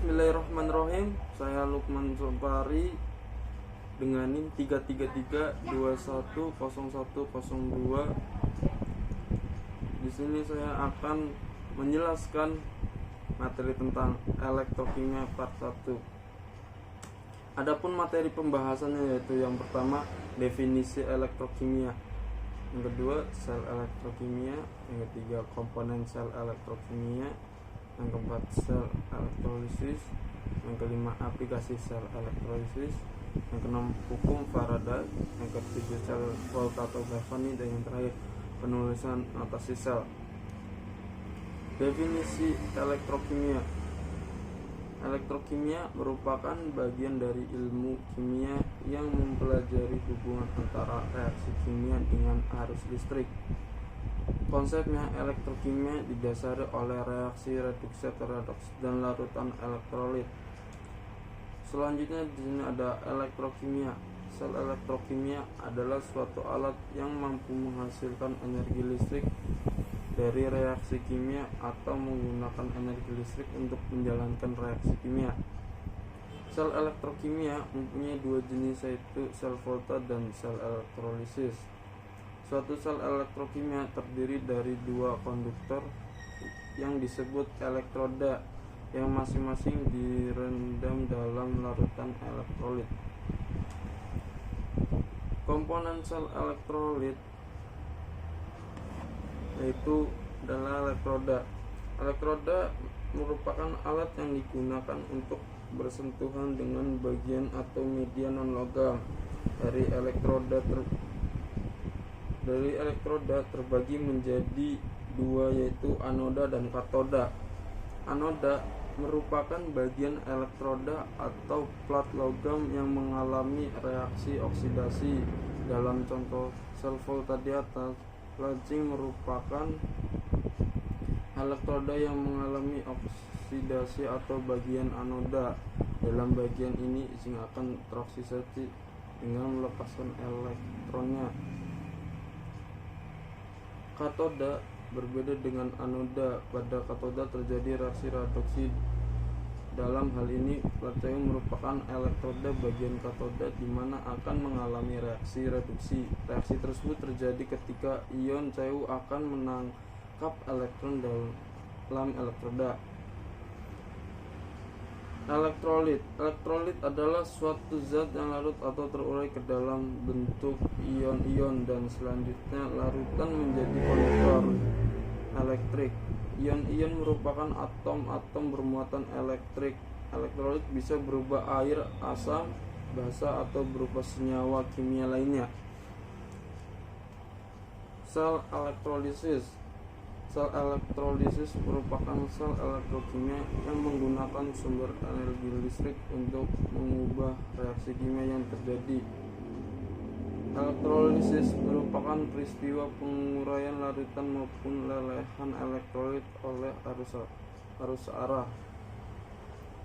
Bismillahirrahmanirrahim. Saya Lukman Sobari dengan NIM 333210102. Di sini saya akan menjelaskan materi tentang elektrokimia part 1. Adapun materi pembahasannya yaitu yang pertama definisi elektrokimia, yang kedua sel elektrokimia, yang ketiga komponen sel elektrokimia, yang keempat sel elektrolisis, yang kelima aplikasi sel elektrolisis, yang keenam hukum Faraday, yang ketujuh sel Volta atau Galvani, dan yang terakhir penulisan notasi sel. Definisi elektrokimia. Elektrokimia merupakan bagian dari ilmu kimia yang mempelajari hubungan antara reaksi kimia dengan arus listrik. Konsepnya, elektrokimia didasari oleh reaksi reduksi redoks dan larutan elektrolit. Selanjutnya di sini ada elektrokimia. Sel elektrokimia adalah suatu alat yang mampu menghasilkan energi listrik dari reaksi kimia atau menggunakan energi listrik untuk menjalankan reaksi kimia. Sel elektrokimia mempunyai dua jenis, yaitu sel Volta dan sel elektrolisis. Suatu sel elektrokimia terdiri dari dua konduktor yang disebut elektroda yang masing-masing direndam dalam larutan elektrolit. Komponen sel elektrolit yaitu adalah elektroda. Elektroda merupakan alat yang digunakan untuk bersentuhan dengan bagian atau media non-logam. Dari elektroda terbagi menjadi dua, yaitu anoda dan katoda. Anoda merupakan bagian elektroda atau plat logam yang mengalami reaksi oksidasi. Dalam contoh sel Volta di atas, zinc merupakan elektroda yang mengalami oksidasi atau bagian anoda. Dalam bagian ini zinc akan teroksidasi dengan melepaskan elektronnya. Katoda berbeda dengan anoda. Pada katoda terjadi reaksi redoksi. Dalam hal ini, platinum merupakan elektroda bagian katoda di mana akan mengalami reaksi reduksi. Reaksi tersebut terjadi ketika ion Cu akan menangkap elektron dalam elektroda. Elektrolit. Elektrolit adalah suatu zat yang larut atau terurai ke dalam bentuk ion-ion dan selanjutnya larutan menjadi konduktor elektrik. Ion-ion merupakan atom-atom bermuatan elektrik. Elektrolit bisa berupa air, asam, basa, atau berupa senyawa kimia lainnya. Sel elektrolisis. Sel elektrolisis merupakan sel elektrokimia yang menggunakan sumber energi listrik untuk mengubah reaksi kimia yang terjadi. Elektrolisis merupakan peristiwa penguraian larutan maupun lelehan elektrolit oleh arus arah.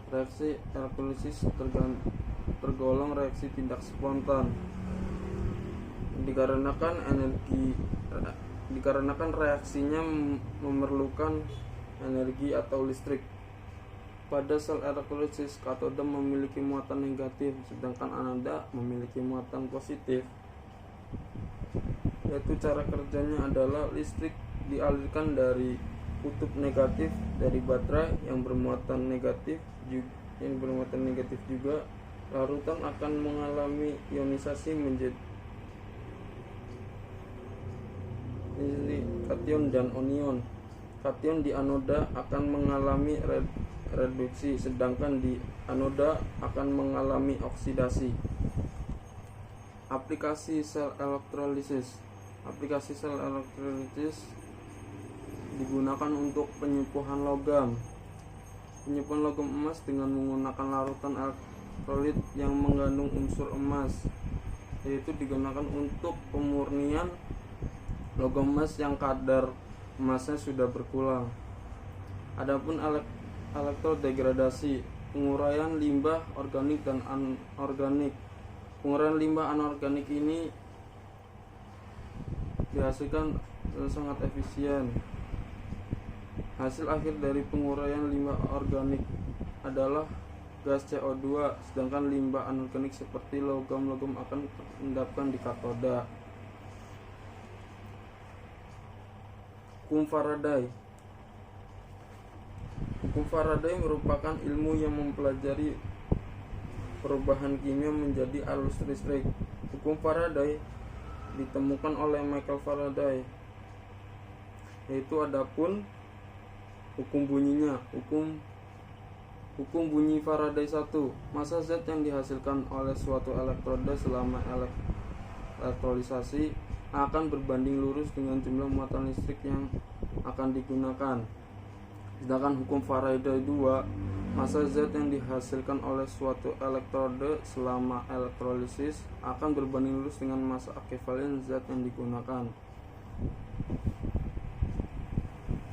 Reaksi elektrolisis tergolong reaksi tidak spontan dikarenakan reaksinya memerlukan energi atau listrik. Pada sel elektrolisis, katoda memiliki muatan negatif sedangkan anoda memiliki muatan positif. Yaitu cara kerjanya adalah listrik dialirkan dari kutub negatif dari baterai yang bermuatan negatif juga. Larutan akan mengalami ionisasi menjadi kation dan anion. Kation di anoda akan mengalami reduksi, sedangkan di anoda akan mengalami oksidasi. Aplikasi sel elektrolisis. Aplikasi sel elektrolisis digunakan untuk penyempuhan logam. Penyempuhan logam emas dengan menggunakan larutan elektrolit yang mengandung unsur emas, yaitu digunakan untuk pemurnian logam emas yang kadar emasnya sudah berkurang. Adapun elektrodegradasi, penguraian limbah organik dan anorganik. Penguraian limbah anorganik ini dihasilkan sangat efisien. Hasil akhir dari penguraian limbah organik adalah gas CO2, sedangkan limbah anorganik seperti logam-logam akan terendapkan di katoda. Hukum Faraday. Hukum Faraday merupakan ilmu yang mempelajari perubahan kimia menjadi arus listrik. Hukum Faraday ditemukan oleh Michael Faraday, yaitu adapun hukum bunyinya. Hukum bunyi Faraday 1. Massa Z yang dihasilkan oleh suatu elektroda selama elektrolisasi akan berbanding lurus dengan jumlah muatan listrik yang akan digunakan. Sedangkan hukum Faraday 2, massa Z yang dihasilkan oleh suatu elektroda selama elektrolisis akan berbanding lurus dengan massa ekivalen Z yang digunakan.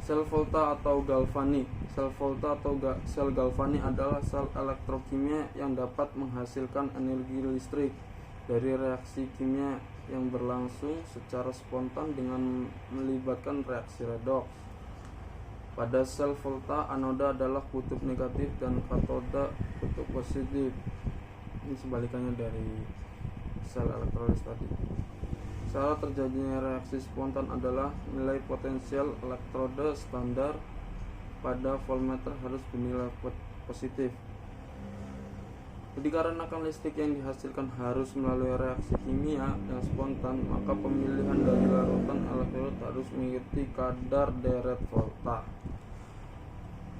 Sel volta atau galvanik. Sel volta atau sel galvanik adalah sel elektrokimia yang dapat menghasilkan energi listrik dari reaksi kimia yang berlangsung secara spontan dengan melibatkan reaksi redoks. Pada sel volta, anoda adalah kutub negatif dan katoda kutub positif. Ini sebalikannya dari sel elektrolis tadi. Cara terjadinya reaksi spontan adalah nilai potensial elektroda standar pada voltmeter harus bernilai positif. Dikarenakan listrik yang dihasilkan harus melalui reaksi kimia yang spontan, maka pemilihan dari larutan elektrod harus mengikuti kadar deret volta.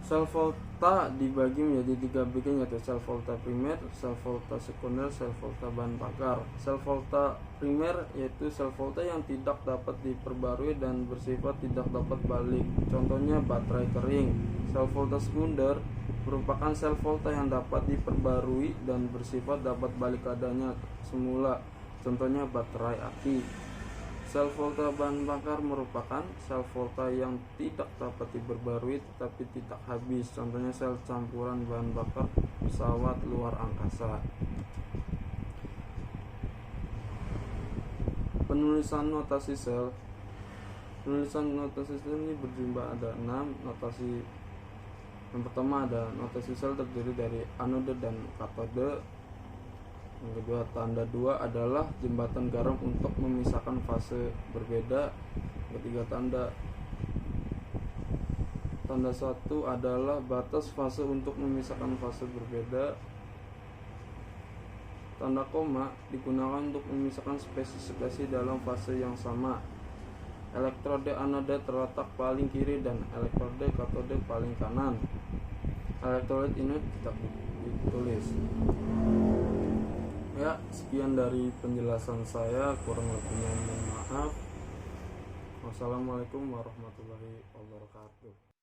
Sel volta dibagi menjadi 3 bagian, yaitu sel volta primer, sel volta sekunder, sel volta bahan bakar. Sel volta primer yaitu sel volta yang tidak dapat diperbarui dan bersifat tidak dapat balik. Contohnya baterai kering. Sel volta sekunder merupakan sel volta yang dapat diperbarui dan bersifat dapat balik keadaannya semula. Contohnya baterai aki. Sel volta bahan bakar merupakan sel volta yang tidak dapat diperbarui tetapi tidak habis. Contohnya sel campuran bahan bakar pesawat luar angkasa. Penulisan notasi sel. Penulisan notasi sel ini berjumlah ada 6 notasi. Yang pertama ada notasi sel terdiri dari anoda dan katoda. Yang kedua, tanda 2 adalah jembatan garam untuk memisahkan fase berbeda. Yang ketiga, tanda 1 adalah batas fase untuk memisahkan fase berbeda. Tanda koma digunakan untuk memisahkan spesifikasi dalam fase yang sama. Elektroda anoda terletak paling kiri dan elektroda katoda paling kanan. Elektrolit ini tidak ditulis. Ya, sekian dari penjelasan saya, kurang lebihnya mohon maaf. Wassalamualaikum warahmatullahi wabarakatuh.